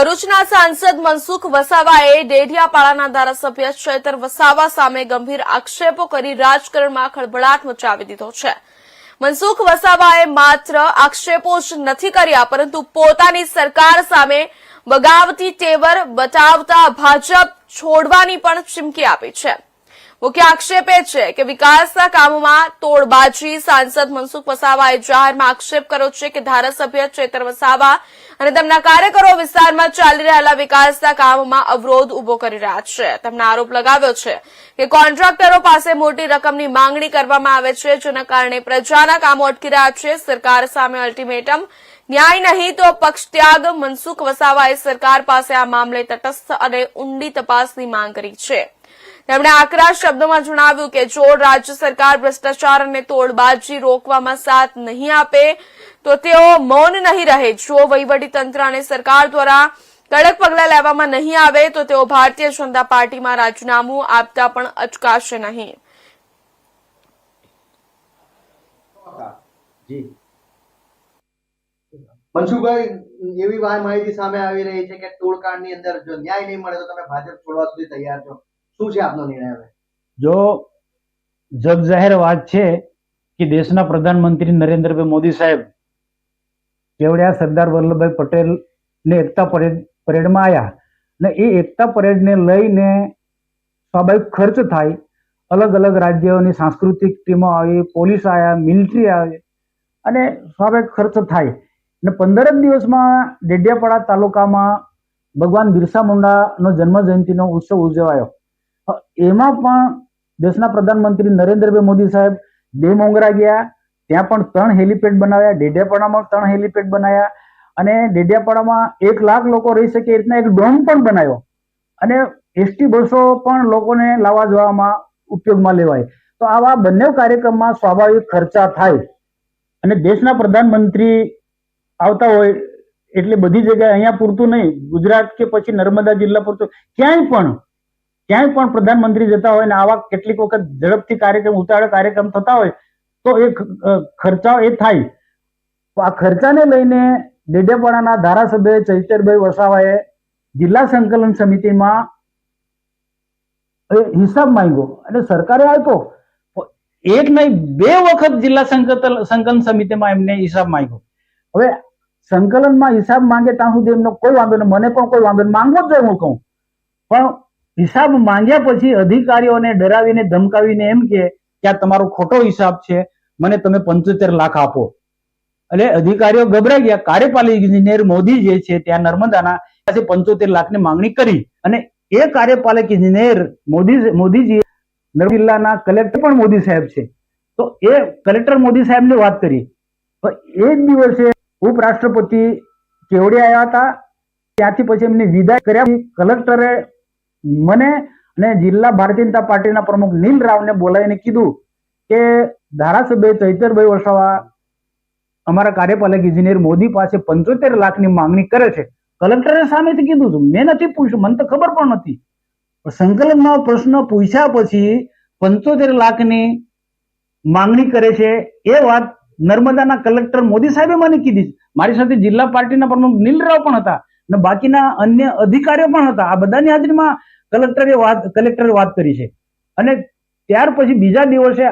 ભરૂચના સાંસદ મનસુખ વસાવાએ ડેડિયાપાડાના ધારાસભ્ય ચૈતર વસાવા સામે ગંભીર આક્ષેપો કરી રાજકારણમાં ખળભળાટ મચાવી દીધો છે. મનસુખ વસાવાએ માત્ર આક્ષેપો જ નથી કર્યા, પરંતુ પોતાની સરકાર સામે બગાવતી તેવર બતાવતા ભાજપ છોડવાની પણ ચીમકી આપી છે. મુખ્ય આક્ષેપ એ છે કે વિકાસના કામોમાં તોડબાજી. સાંસદ મનસુખ વસાવાએ જાહેરમાં આક્ષેપ કર્યો છે કે ધારાસભ્ય ચૈતર વસાવા અને તેમના કાર્યકરો વિસ્તારમાં ચાલી રહેલા વિકાસના કામોમાં અવરોધ ઉભો કરી રહ્યા છે. તેમણે આરોપ લગાવ્યો છે કે કોન્ટ્રાક્ટરો પાસે મોટી રકમની માંગણી કરવામાં આવે છે, જેના કારણે પ્રજાના કામો અટકી રહ્યા છે. સરકાર સામે અલ્ટિમેટમ, ન્યાય નહીં તો પક્ષત્યાગ. મનસુખ વસાવાએ સરકાર પાસે આ મામલે તટસ્થ અને ઊંડી તપાસની માંગ કરી છે. તેમણે આકરા શબ્દોમાં જણાવ્યું કે જો રાજ્ય સરકાર ભ્રષ્ટાચાર અને તોડબાજી રોકવામાં સાથ નહીં આપે તો તેઓ મૌન નહીં રહે. જો વહીવટીતંત્ર અને સરકાર દ્વારા કડક પગલાં લેવામાં નહીં આવે તો તેઓ ભારતીય જનતા પાર્ટીમાં રાજીનામું આપતા પણ અચકાશે નહીં. મનસુખભાઈ, એવી માહિતી સામે આવી રહી છે કે તોડકાંડની અંદર જો ન્યાય નહીં મળે તો તમે ભાજપ છોડવા સુધી તૈયાર છો. શું છે આપનો નિર્ણય? હવે જો જગ જાહેર વાત છે કે દેશના પ્રધાનમંત્રી નરેન્દ્રભાઈ મોદી સાહેબ કેવડિયા સરદાર વલ્લભભાઈ પટેલ ને એકતા પરેડમાં આવ્યા ને એ એકતા પરેડને લઈને સ્વાભાવિક ખર્ચ થાય. અલગ અલગ રાજ્યોની સાંસ્કૃતિક ટીમો આવી, પોલીસ આવ્યા, મિલિટરી આવે અને સ્વાભાવિક ખર્ચ થાય. ને 15 જ દિવસમાં ડેડિયાપાડા તાલુકામાં ભગવાન બિરસા મુંડાનો જન્મ જયંતિનો ઉત્સવ ઉજવાયો. એમાં પણ દેશના પ્રધાનમંત્રી નરેન્દ્રભાઈ મોદી સાહેબ દેવમોંગરા ગયા, ત્યાં પણ 3 હેલીપેડ બનાવ્યા, ડેડિયાપાડામાં 3 હેલીપેડ બનાવ્યા અને ડેડિયાપાડામાં 1 લાખ લોકો રહી શકે એ રીતના એક ડોમ પણ બનાવ્યો અને એસટી બસો પણ લોકોને લાવવા જવામાં ઉપયોગમાં લેવાય. તો આવા બંને કાર્યક્રમમાં સ્વાભાવિક ખર્ચા થાય અને દેશના પ્રધાનમંત્રી આવતા હોય એટલે બધી જગ્યાએ અહીંયા પૂરતું નહીં, ગુજરાત કે પછી નર્મદા જિલ્લા પૂરતું ક્યાંય પણ પ્રધાનમંત્રી જતા હોય ને આવા કેટલીક વખત ઝડપથી કાર્યક્રમ, ઉતાવળ કાર્યક્રમ થતા હોય તો એ ખર્ચાઓ એ થાય. તો આ ખર્ચાને લઈને ડેડિયાપાડાના ધારાસભ્ય ચૈતરભાઈ વસાવાએ જિલ્લા સંકલન સમિતિમાં હિસાબ માંગ્યો અને સરકારે આપ્યો. એક નહીં 2 વખત જિલ્લા સંકલન સમિતિમાં એમને હિસાબ માંગ્યો. હવે સંકલનમાં હિસાબ માંગે ત્યાં સુધી એમનો કોઈ વાંધો નહીં, મને પણ કોઈ વાંધો નહીં, માંગવો જ જોઈએ હું કહું. પણ હિસાબ માંગ્યા પછી અધિકારીઓને ડરાવીને ધમકાવીને એમ કે આ તમારો ખોટો હિસાબ છે, મને તમે 75 લાખ આપો. એટલે અધિકારીઓ ગભરાઈ ગયા. કાર્યપાલક ઇજનેર મોદી જે છે ત્યાં નર્મદાના પાસે 75 લાખની માંગણી કરી અને એ કાર્યપાલક ઇજનેર મોદીજી જિલ્લાના કલેક્ટર પણ મોદી સાહેબ છે. તો એ કલેક્ટર મોદી સાહેબને વાત કરી. એ જ દિવસે ઉપરાષ્ટ્રપતિ કેવડિયા આવ્યા હતા. ત્યાંથી પછી એમને વિદાય કર્યા. કલેક્ટરે મને અને જિલ્લા ભારતીય જનતા પાર્ટીના પ્રમુખ નીલ રાવને બોલાવીને કીધું કે ધારાસભ્ય ચૈતરભાઈ વસાવા અમારા કાર્યપાલક ઇજનેર મોદી પાસે 75 લાખની માંગણી કરે છે. કલેક્ટરે સામેથી કીધું હતું, મેં નથી પૂછ્યું, મને તો ખબર પણ નથી. સંકલનમાં પ્રશ્ન પૂછ્યા પછી 75 લાખની માંગણી કરે છે એ વાત નર્મદાના કલેક્ટર મોદી સાહેબે મને કીધી. મારી સાથે જિલ્લા પાર્ટીના પ્રમુખ નીલ રાવ પણ હતા અને બાકીના અન્ય અધિકારીઓ પણ હતા. આ બધાની હાજરીમાં કલેક્ટરે વાત કરી છે. અને ત્યાર પછી બીજા દિવસે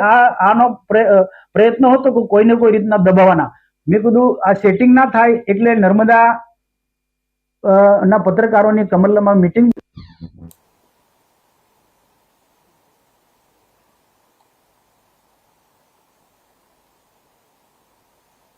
આનો પ્રયત્ન હતો કે કોઈને કોઈ રીતના દબાવવાના. મેં કીધું આ સેટિંગ ના થાય એટલે નર્મદા ના પત્રકારોની કમલમાં મીટિંગ